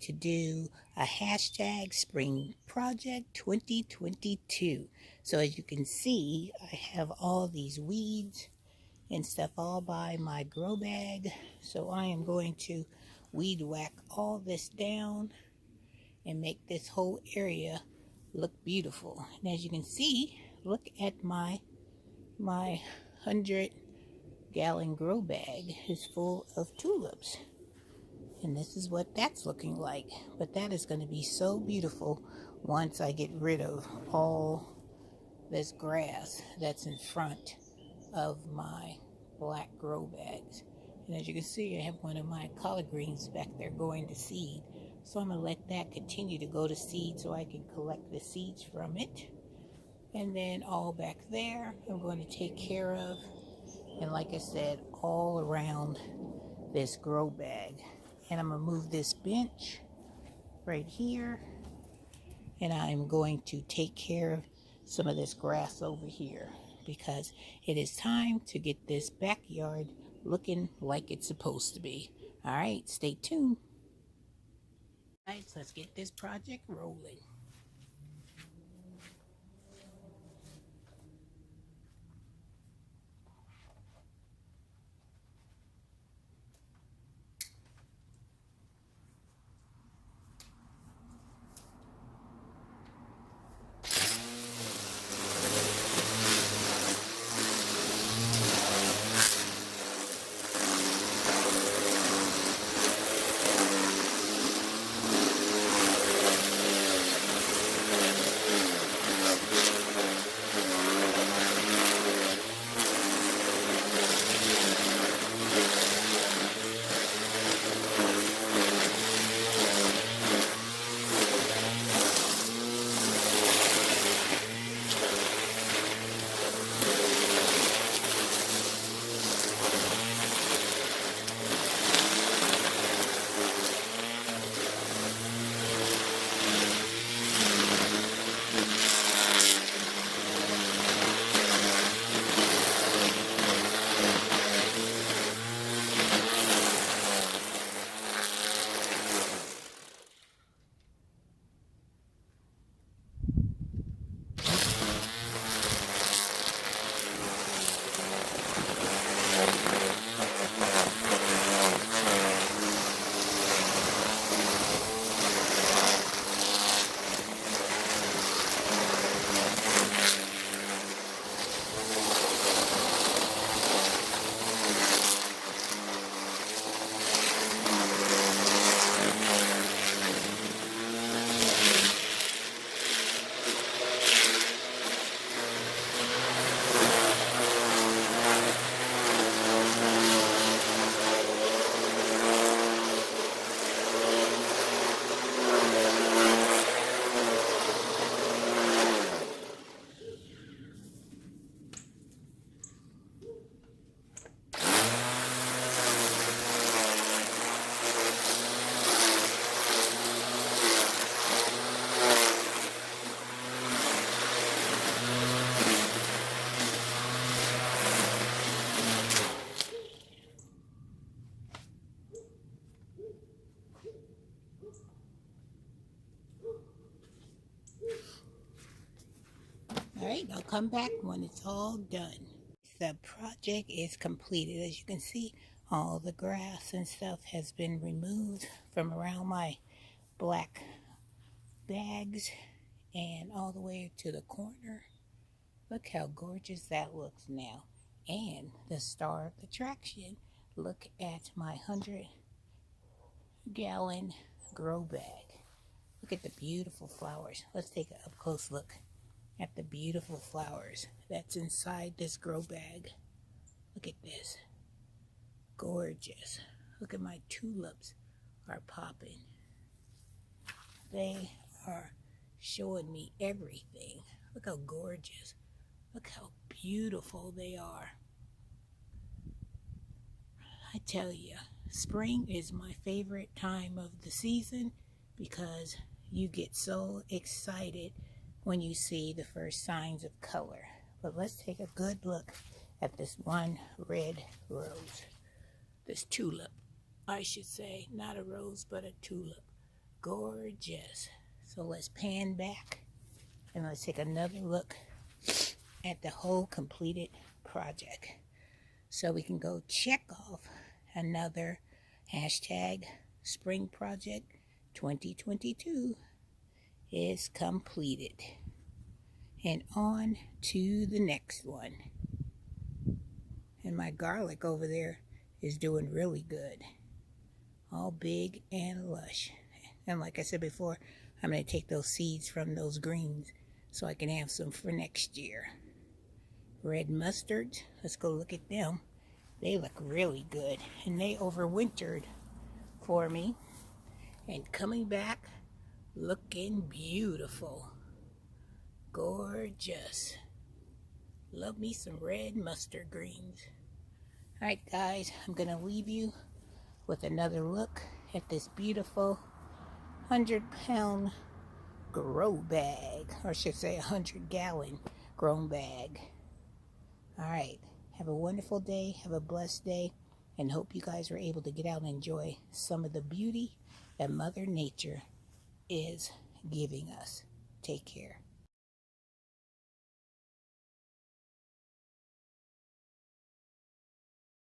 to do a hashtag Spring Project 2022. So as you can see, I have all these weeds and stuff all by my grow bag. So I am going to weed whack all this down and make this whole area look beautiful. And as you can see, look at my 100-gallon grow bag is full of tulips. And this is what that's looking like. But that is going to be so beautiful once I get rid of all this grass that's in front of my black grow bags. And as you can see, I have one of my collard greens back there going to seed. So I'm going to let that continue to go to seed so I can collect the seeds from it. And then all back there, I'm going to take care of, and like I said, all around this grow bag. And I'm going to move this bench right here. And I'm going to take care of some of this grass over here, because it is time to get this backyard looking like it's supposed to be. All right, stay tuned. All right, so let's get this project rolling. All right, I'll come back when it's all done. The project is completed. As you can see, all the grass and stuff has been removed from around my black bags and all the way to the corner. Look how gorgeous that looks now. And the star of the attraction, look at my 100-gallon grow bag. Look at the beautiful flowers. Let's take a up close look at the beautiful flowers that's inside this grow bag. Look at this. Gorgeous. Look at my tulips are popping. They are showing me everything. Look how gorgeous. Look how beautiful they are. I tell you, spring is my favorite time of the season because you get so excited when you see the first signs of color. But let's take a good look at this one red rose. This tulip, I should say, not a rose, but a tulip. Gorgeous. So let's pan back and let's take another look at the whole completed project. So we can go check off another hashtag spring project 2022 is completed. And on to the next one. And my garlic over there is doing really good. All big and lush. And like I said before, I'm going to take those seeds from those greens so I can have some for next year. Red mustards, let's go look at them. They look really good, and they overwintered for me. And coming back, looking beautiful. Gorgeous. Love me some red mustard greens. Alright guys, I'm going to leave you with another look at this beautiful 100-pound grow bag, or I should say 100-gallon grown bag. Alright, have a wonderful day, have a blessed day, and hope you guys are able to get out and enjoy some of the beauty that Mother Nature is giving us. Take care.